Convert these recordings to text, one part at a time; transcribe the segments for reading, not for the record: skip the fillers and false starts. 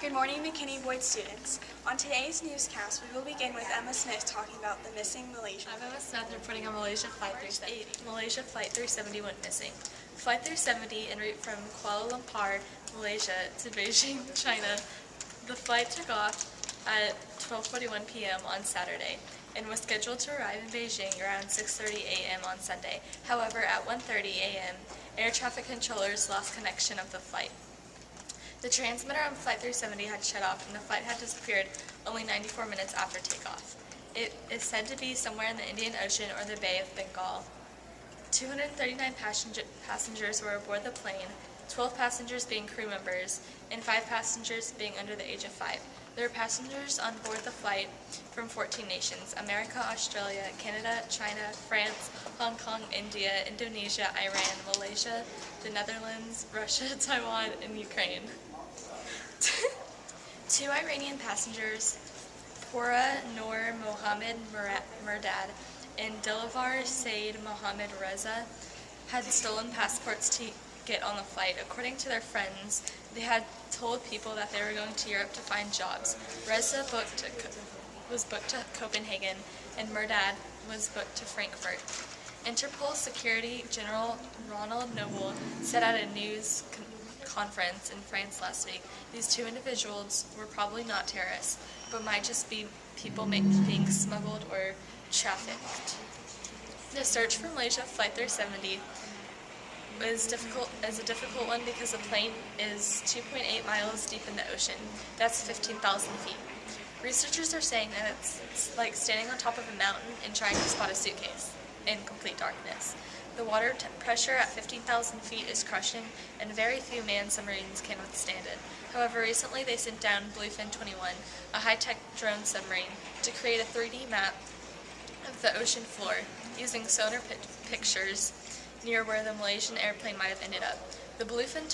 Good morning, McKinney Boyd students. On today's newscast, we will begin with Emma Smith talking about the missing Malaysian. I'm Emma Smith reporting on Malaysia Flight 370. Malaysia Flight 370 went missing. Flight 370 en route from Kuala Lumpur, Malaysia to Beijing, China. The flight took off at 12:41 p.m. on Saturday and was scheduled to arrive in Beijing around 6:30 a.m. on Sunday. However, at 1:30 a.m., air traffic controllers lost connection of the flight. The transmitter on Flight 370 had shut off and the flight had disappeared only 94 minutes after takeoff. It is said to be somewhere in the Indian Ocean or the Bay of Bengal. 239 passengers were aboard the plane, 12 passengers being crew members, and 5 passengers being under the age of 5. There were passengers on board the flight from 14 nations: America, Australia, Canada, China, France, Hong Kong, India, Indonesia, Iran, Malaysia, the Netherlands, Russia, Taiwan, and Ukraine. 2 Iranian passengers, Pura Noor Mohammed Murdad and Dilawar Saeed Mohammed Reza, had stolen passports to get on the flight. According to their friends, they had told people that they were going to Europe to find jobs. Reza was booked to Copenhagen and Murdad was booked to Frankfurt. Interpol Secretary General Ronald Noble said at a news conference in France last week, these 2 individuals were probably not terrorists, but might just be people being smuggled or trafficked. The search for Malaysia Flight 370 is a difficult one because the plane is 2.8 miles deep in the ocean. That's 15,000 feet. Researchers are saying that it's like standing on top of a mountain and trying to spot a suitcase in complete darkness. The water pressure at 15,000 feet is crushing, and very few manned submarines can withstand it. However, recently they sent down Bluefin 21, a high-tech drone submarine, to create a 3D map of the ocean floor using sonar pictures near where the Malaysian airplane might have ended up. The Bluefin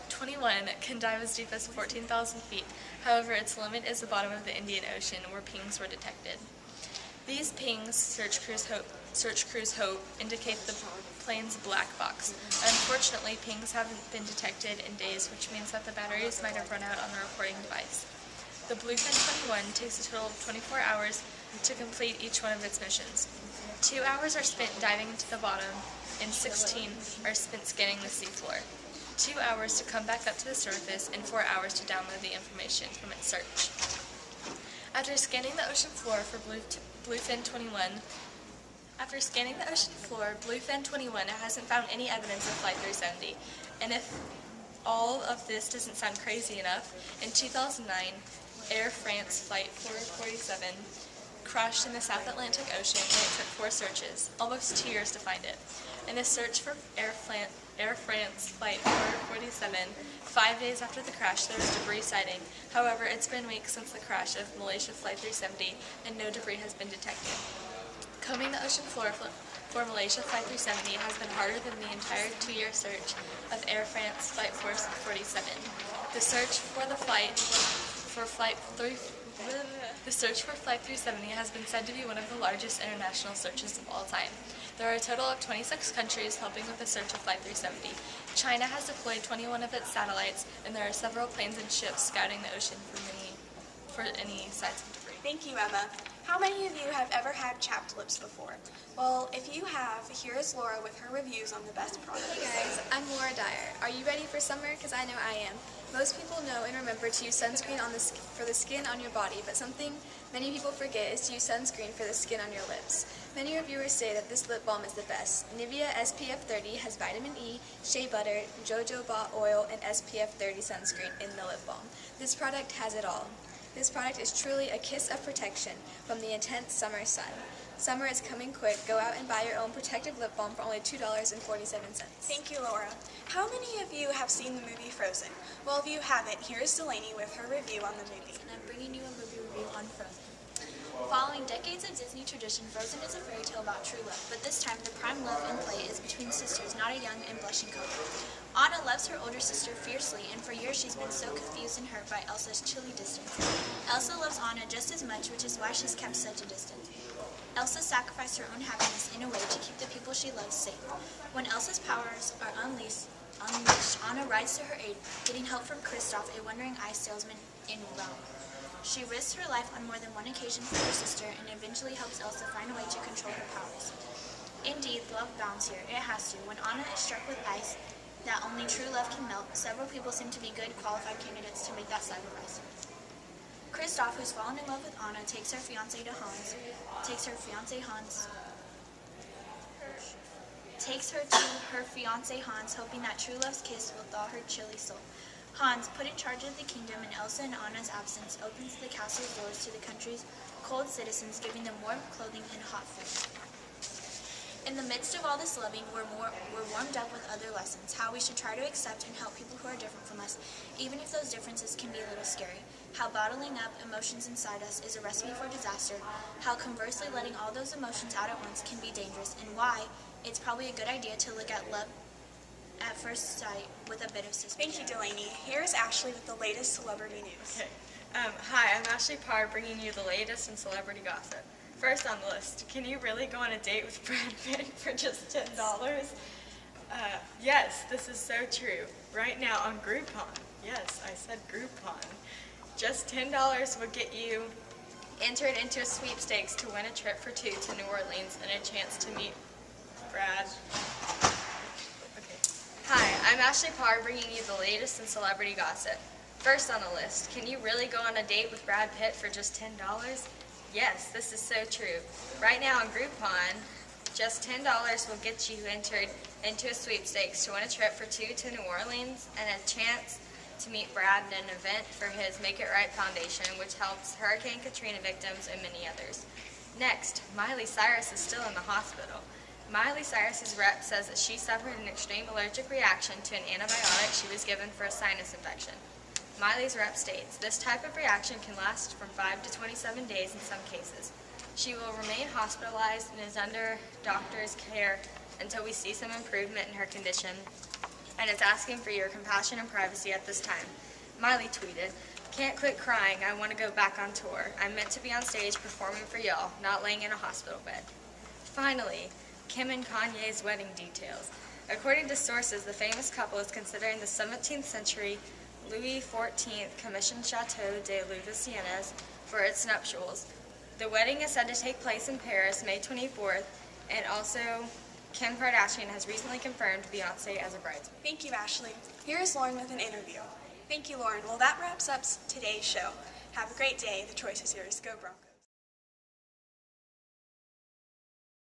21 can dive as deep as 14,000 feet. However, its limit is the bottom of the Indian Ocean, where pings were detected. These pings, search crews hope, indicate the plane's black box. Unfortunately, pings haven't been detected in days, which means that the batteries might have run out on the reporting device. The Bluefin 21 takes a total of 24 hours to complete each one of its missions. 2 hours are spent diving into the bottom, and 16 are spent scanning the seafloor. 2 hours to come back up to the surface, and 4 hours to download the information from its search. After scanning the ocean floor for Bluefin 21 hasn't found any evidence of Flight 370. And if all of this doesn't sound crazy enough, in 2009, Air France Flight 447 crashed in the South Atlantic Ocean, and it took 4 searches, almost 2 years to find it. In a search for Air France Flight 447, 5 days after the crash, there was debris sighting. However, it's been weeks since the crash of Malaysia Flight 370, and no debris has been detected. Combing the ocean floor for Malaysia Flight 370 has been harder than the entire 2-year search of Air France Flight 447. The search for Flight 370 has been said to be one of the largest international searches of all time. There are a total of 26 countries helping with the search of Flight 370. China has deployed 21 of its satellites, and there are several planes and ships scouting the ocean for any signs of debris. Thank you, Emma. How many of you have ever had chapped lips before? Well, if you have, here is Laura with her reviews on the best products. Hey guys, I'm Laura Dyer. Are you ready for summer? Because I know I am. Most people know and remember to use sunscreen for the skin on your body, but something many people forget is to use sunscreen for the skin on your lips. Many reviewers say that this lip balm is the best. Nivea SPF 30 has vitamin E, shea butter, jojoba oil, and SPF 30 sunscreen in the lip balm. This product has it all. This product is truly a kiss of protection from the intense summer sun. Summer is coming quick. Go out and buy your own protective lip balm for only $2.47. Thank you, Laura. How many of you have seen the movie Frozen? Well, if you haven't, here's Delaney with her review on the movie. And I'm bringing you a movie review on Frozen. Following decades of Disney tradition, Frozen is a fairy tale about true love, but this time the prime love in play is between sisters Nada Young and Blushing Coco. Anna loves her older sister fiercely, and for years she's been so confused and hurt by Elsa's chilly distance. Elsa loves Anna just as much, which is why she's kept such a distance. Elsa sacrificed her own happiness in a way to keep the people she loves safe. When Elsa's powers are unleashed, unleashed, Anna rides to her aid, getting help from Kristoff, a wandering ice salesman in Rome. She risks her life on more than one occasion for her sister and eventually helps Elsa find a way to control her powers. Indeed, love bounds here. It has to. When Anna is struck with ice that only true love can melt, several people seem to be good, qualified candidates to make that sacrifice. Kristoff, who's fallen in love with Anna, takes her fiancé Hans, hoping that true love's kiss will thaw her chilly soul. Hans, put in charge of the kingdom in Elsa and Anna's absence, opens the castle's doors to the country's cold citizens, giving them warm clothing and hot food. In the midst of all this loving, we're warmed up with other lessons, how we should try to accept and help people who are different from us, even if those differences can be a little scary. How bottling up emotions inside us is a recipe for disaster, how conversely letting all those emotions out at once can be dangerous, and why it's probably a good idea to look at love at first sight with a bit of suspicion. Thank you, Delaney. Here's Ashley with the latest celebrity news. Okay. Hi, I'm Ashley Parr, bringing you the latest in celebrity gossip. First on the list, can you really go on a date with Brad Pitt for just $10? Yes, this is so true. Right now on Groupon, yes, I said Groupon, just $10 will get you entered into a sweepstakes to win a trip for two to New Orleans and a chance to meet Brad. Okay. Hi, I'm Ashley Parr, bringing you the latest in celebrity gossip. First on the list, can you really go on a date with Brad Pitt for just $10? Yes, this is so true. Right now on Groupon, just $10 will get you entered into a sweepstakes to win a trip for two to New Orleans and a chance to meet Brad at an event for his Make It Right Foundation, which helps Hurricane Katrina victims and many others. Next, Miley Cyrus is still in the hospital. Miley Cyrus's rep says that she suffered an extreme allergic reaction to an antibiotic she was given for a sinus infection. Miley's rep states, this type of reaction can last from 5 to 27 days in some cases. She will remain hospitalized and is under doctor's care until we see some improvement in her condition, and is asking for your compassion and privacy at this time. Miley tweeted, can't quit crying, I want to go back on tour. I'm meant to be on stage performing for y'all, not laying in a hospital bed. Finally, Kim and Kanye's wedding details. According to sources, the famous couple is considering the 17th century Louis XIV commissioned Chateau de Louveciennes for its nuptials. The wedding is said to take place in Paris May 24th, and also Kim Kardashian has recently confirmed Beyoncé as a bridesmaid. Thank you, Ashley. Here is Lauren with an interview. Thank you, Lauren. Well, that wraps up today's show. Have a great day. The choice is yours. Go Broncos.